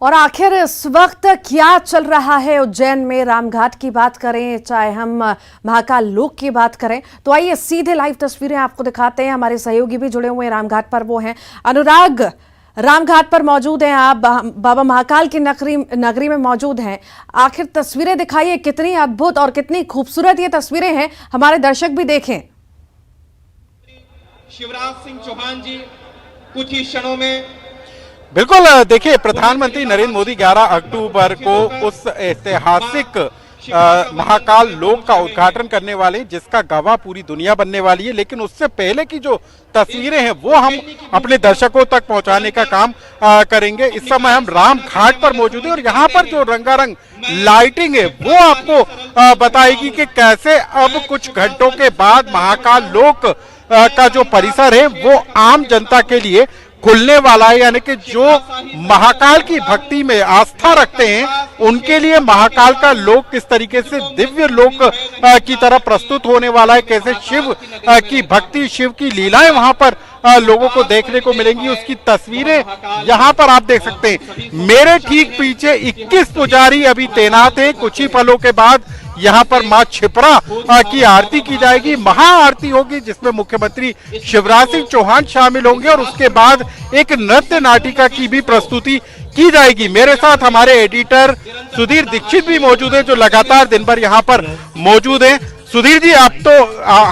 और आखिर इस वक्त क्या चल रहा है उज्जैन में? रामघाट की बात करें, चाहे हम महाकाल लोक की बात करें, तो आइए सीधे लाइव तस्वीरें आपको दिखाते हैं। हमारे सहयोगी भी जुड़े हुए हैं रामघाट पर, वो हैं अनुराग। रामघाट पर मौजूद हैं आप, बाबा महाकाल की नगरी में मौजूद हैं। आखिर तस्वीरें दिखाइए, कितनी अद्भुत और कितनी खूबसूरत ये तस्वीरें हैं, हमारे दर्शक भी देखें। शिवराज सिंह चौहान जी कुछ ही क्षणों में बिल्कुल देखिए, प्रधानमंत्री नरेंद्र मोदी 11 अक्टूबर को उस ऐतिहासिक महाकाल लोक का उद्घाटन करने वाले, जिसका गवाह पूरी दुनिया बनने वाली है। लेकिन उससे पहले की जो तस्वीरें हैं वो हम अपने दर्शकों तक पहुंचाने का काम करेंगे। इस समय हम रामघाट पर मौजूद हैं और यहाँ पर जो रंगारंग लाइटिंग है वो आपको बताएगी कि कैसे अब कुछ घंटों के बाद महाकाल लोक का जो परिसर है वो आम जनता के लिए खुलने वाला है। यानी कि जो महाकाल की भक्ति में आस्था रखते हैं उनके लिए महाकाल का लोक किस तरीके से दिव्य लोक की तरह प्रस्तुत होने वाला है, कैसे शिव की भक्ति, शिव की लीलाएं वहां पर लोगों को देखने को मिलेंगी, उसकी तस्वीरें यहां पर आप देख सकते हैं। मेरे ठीक पीछे 21 पुजारी अभी तैनात हैं। कुछ ही पलों के बाद यहाँ पर मां क्षिप्रा की आरती की जाएगी, महाआरती होगी, जिसमें मुख्यमंत्री शिवराज सिंह चौहान शामिल होंगे और उसके बाद एक नृत्य नाटिका की भी प्रस्तुति की जाएगी। मेरे साथ हमारे एडिटर सुधीर दीक्षित भी मौजूद है, जो लगातार दिन भर यहाँ पर मौजूद है। सुधीर जी, आप तो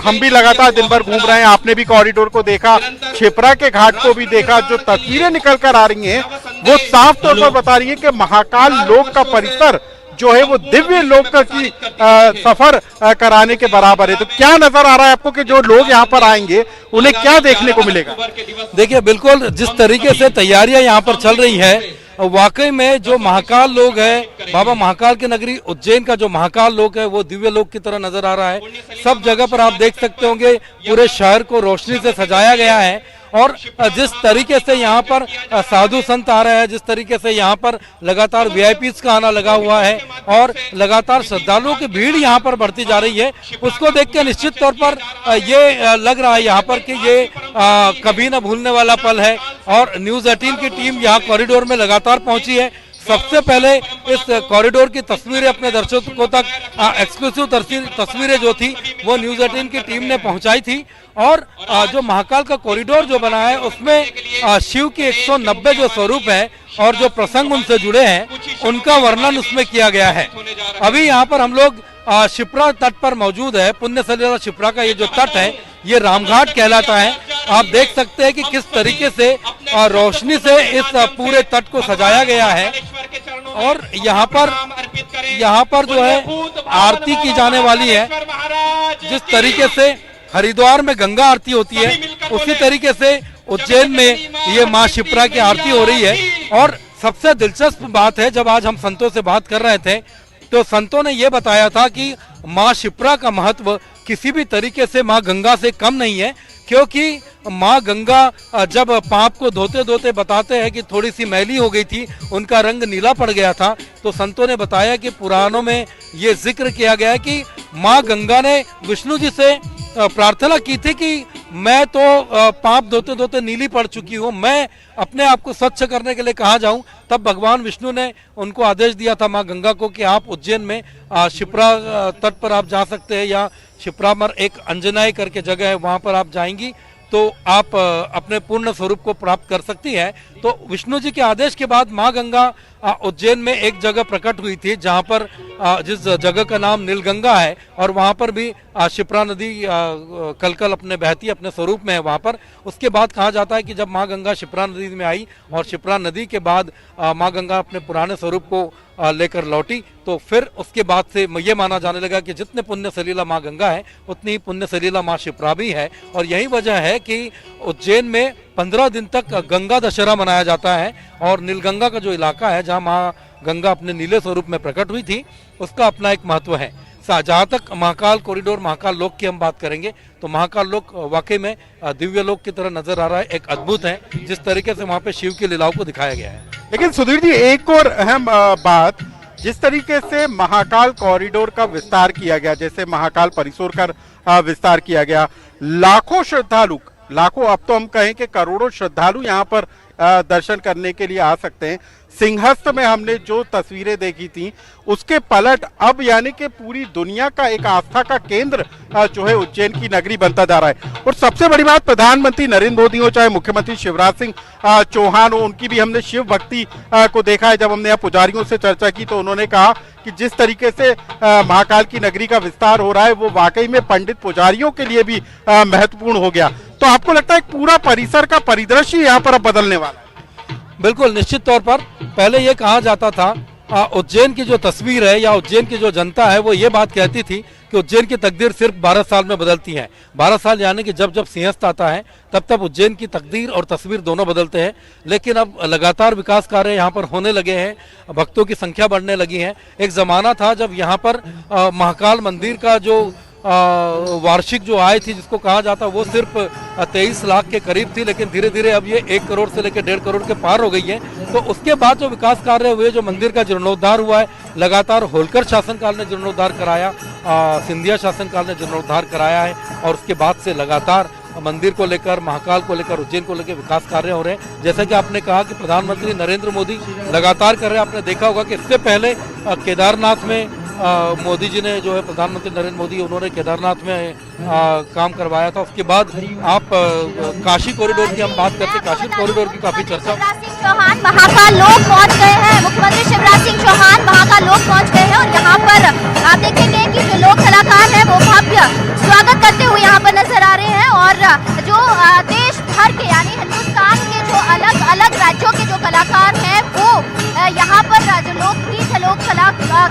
हम भी लगातार दिन भर घूम रहे हैं, आपने भी कॉरिडोर को देखा, क्षिप्रा के घाट को भी देखा। जो तस्वीरें निकल कर आ रही हैं वो साफ तौर पर बता रही है कि महाकाल लोक का परिसर जो है वो दिव्य लोक की सफर कराने के बराबर है। तो क्या नजर आ रहा है आपको कि जो लोग यहाँ पर आएंगे उन्हें क्या देखने को मिलेगा? देखिए, बिल्कुल जिस तरीके से तैयारियां यहाँ पर चल रही है, वाकई में जो महाकाल लोक है, बाबा महाकाल की नगरी उज्जैन का जो महाकाल लोक है वो दिव्य लोक की तरह नजर आ रहा है। सब जगह पर आप देख सकते होंगे पूरे शहर को रोशनी से सजाया गया है और जिस तरीके से यहाँ पर साधु संत आ रहे हैं, जिस तरीके से यहाँ पर लगातार वीआईपीज का आना लगा हुआ है और लगातार श्रद्धालुओं की भीड़ यहाँ पर बढ़ती जा रही है, उसको देख के निश्चित तौर पर ये लग रहा है यहाँ पर कि ये कभी न भूलने वाला पल है। और न्यूज 18 की टीम यहाँ कॉरिडोर में लगातार पहुंची है। सबसे पहले इस कॉरिडोर की तस्वीरें अपने दर्शकों तक एक्सक्लूसिव तस्वीरें जो थी वो न्यूज 18 की टीम ने पहुंचाई थी। और जो महाकाल का कॉरिडोर जो बना है उसमें शिव के 190 जो स्वरूप है और जो प्रसंग उनसे जुड़े हैं उनका वर्णन उसमें किया गया है। अभी यहाँ पर हम लोग क्षिप्रा तट पर मौजूद है। पुण्य सलिला क्षिप्रा का ये जो तट है ये रामघाट कहलाता है। आप देख सकते हैं कि किस तरीके से रोशनी से इस पूरे तट को सजाया गया है और यहाँ पर जो है आरती की जाने वाली है। जिस तरीके से हरिद्वार में गंगा आरती होती है उसी तरीके से उज्जैन में ये मां क्षिप्रा की आरती हो रही है। और सबसे दिलचस्प बात है, जब आज हम संतों से बात कर रहे थे तो संतों ने ये बताया था कि मां क्षिप्रा का महत्व किसी भी तरीके से मां गंगा से कम नहीं है, क्योंकि मां गंगा जब पाप को धोते धोते बताते हैं कि थोड़ी सी मैली हो गई थी, उनका रंग नीला पड़ गया था, तो संतों ने बताया कि पुराणों में ये जिक्र किया गया है कि मां गंगा ने विष्णु जी से प्रार्थना की थी कि मैं तो पाप धोते धोते नीली पड़ चुकी हूँ, मैं अपने आप को स्वच्छ करने के लिए कहाँ जाऊं। तब भगवान विष्णु ने उनको आदेश दिया था मां गंगा को कि आप उज्जैन में क्षिप्रा तट पर आप जा सकते हैं, या क्षिप्रा पर एक अंजनाई करके जगह है वहां पर आप जाएंगी तो आप अपने पूर्ण स्वरूप को प्राप्त कर सकती है। तो विष्णु जी के आदेश के बाद मां गंगा उज्जैन में एक जगह प्रकट हुई थी, जहां पर जिस जगह का नाम नीलगंगा है और वहां पर भी क्षिप्रा नदी कलकल अपने बहती अपने स्वरूप में है वहां पर। उसके बाद कहा जाता है कि जब मां गंगा क्षिप्रा नदी में आई और क्षिप्रा नदी के बाद मां गंगा अपने पुराने स्वरूप को लेकर लौटी, तो फिर उसके बाद से ये माना जाने लगा कि जितने पुण्य सलीला मां गंगा है उतनी ही पुण्य सलीला मां क्षिप्रा भी है। और यही वजह है कि उज्जैन में 15 दिन तक गंगा दशहरा मनाया जाता है और नीलगंगा का जो इलाका है जहां मां गंगा अपने नीले स्वरूप में प्रकट हुई थी उसका अपना एक महत्व है। जहां तक महाकाल कॉरिडोर महाकाल लोक की हम बात करेंगे तो महाकाल लोक वाकई में दिव्य लोक की तरह नजर आ रहा है, एक अद्भुत है जिस तरीके से वहां पे शिव की लीलाओं को दिखाया गया है। लेकिन सुधीर जी, एक और अहम बात, जिस तरीके से महाकाल कॉरिडोर का विस्तार किया गया, जैसे महाकाल परिसर का विस्तार किया गया, लाखों श्रद्धालु, लाखों अब तो हम कहें कि करोड़ों श्रद्धालु यहाँ पर दर्शन करने के लिए आ सकते हैं। सिंहस्थ में हमने जो तस्वीरें देखी थी उसके पलट अब यानी कि पूरी दुनिया का एक आस्था का केंद्र जो है उज्जैन की नगरी बनता जा रहा है। और सबसे बड़ी बात, प्रधानमंत्री नरेंद्र मोदी हो चाहे मुख्यमंत्री शिवराज सिंह चौहान हो, उनकी भी हमने शिव भक्ति को देखा है। जब हमने यहाँ पुजारियों से चर्चा की तो उन्होंने कहा कि जिस तरीके से महाकाल की नगरी का विस्तार हो रहा है वो वाकई में पंडित पुजारियों के लिए भी महत्वपूर्ण हो गया। तो आपको लगता है पूरा परिसर का परिदृश्य यहाँ पर अब बदलने वाला है? बिल्कुल, निश्चित तौर पर पहले ये कहा जाता था, उज्जैन की जो तस्वीर है या उज्जैन की जो जनता है वो ये बात कहती थी कि उज्जैन की तकदीर सिर्फ 12 साल में बदलती है। 12 साल यानी कि जब जब सिंहस्थ आता है तब तब उज्जैन की तकदीर और तस्वीर दोनों बदलते हैं। लेकिन अब लगातार विकास कार्य यहाँ पर होने लगे हैं, भक्तों की संख्या बढ़ने लगी है। एक जमाना था जब यहाँ पर महाकाल मंदिर का जो वार्षिक जो आय थी जिसको कहा जाता वो सिर्फ 23 लाख के करीब थी, लेकिन धीरे धीरे अब ये 1 करोड़ से लेकर 1.5 करोड़ के पार हो गई है। तो उसके बाद जो विकास कार्य हुए, जो मंदिर का जीर्णोद्धार हुआ है, लगातार होलकर शासनकाल ने जीर्णोद्धार कराया, सिंधिया शासनकाल ने जीर्णोद्धार कराया है, और उसके बाद से लगातार मंदिर को लेकर, महाकाल को लेकर, उज्जैन को लेकर विकास कार्य हो रहे हैं। जैसा कि आपने कहा कि प्रधानमंत्री नरेंद्र मोदी लगातार कर रहे हैं। आपने देखा होगा कि इससे पहले केदारनाथ में मोदी जी ने जो है, प्रधानमंत्री नरेंद्र मोदी, उन्होंने केदारनाथ में काम करवाया था। उसके बाद आप काशी कॉरिडोर की हम बात करते हैं, काशी कॉरिडोर की काफी चर्चा। शिवराज सिंह चौहान महाकाल लोक पहुंच गए हैं। मुख्यमंत्री शिवराज सिंह चौहान महाकाल लोक पहुंच गए हैं और यहाँ पर आप देखेंगे कि जो लोक कलाकार हैं वो भव्य स्वागत करते हुए यहाँ पर नजर आ रहे हैं। और जो देश भर के यानी हिंदुस्तान के जो अलग अलग राज्यों के जो कलाकार हैं वो यहाँ पर जो लोकगीत है, लोक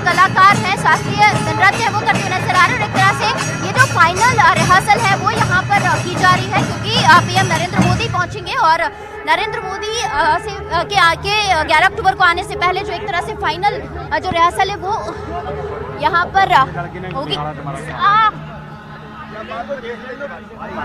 कलाकार हैं, शास्त्रीय नृत्य है वो करते हुए नजर आ रहे हैं। और एक तरह से ये जो फाइनल रिहर्सल है वो यहाँ पर की जा रही है, क्योंकि पीएम नरेंद्र मोदी पहुंचेंगे और नरेंद्र मोदी के आके 11 अक्टूबर को आने से पहले जो एक तरह से फाइनल जो रिहर्सल है वो यहाँ पर होगी।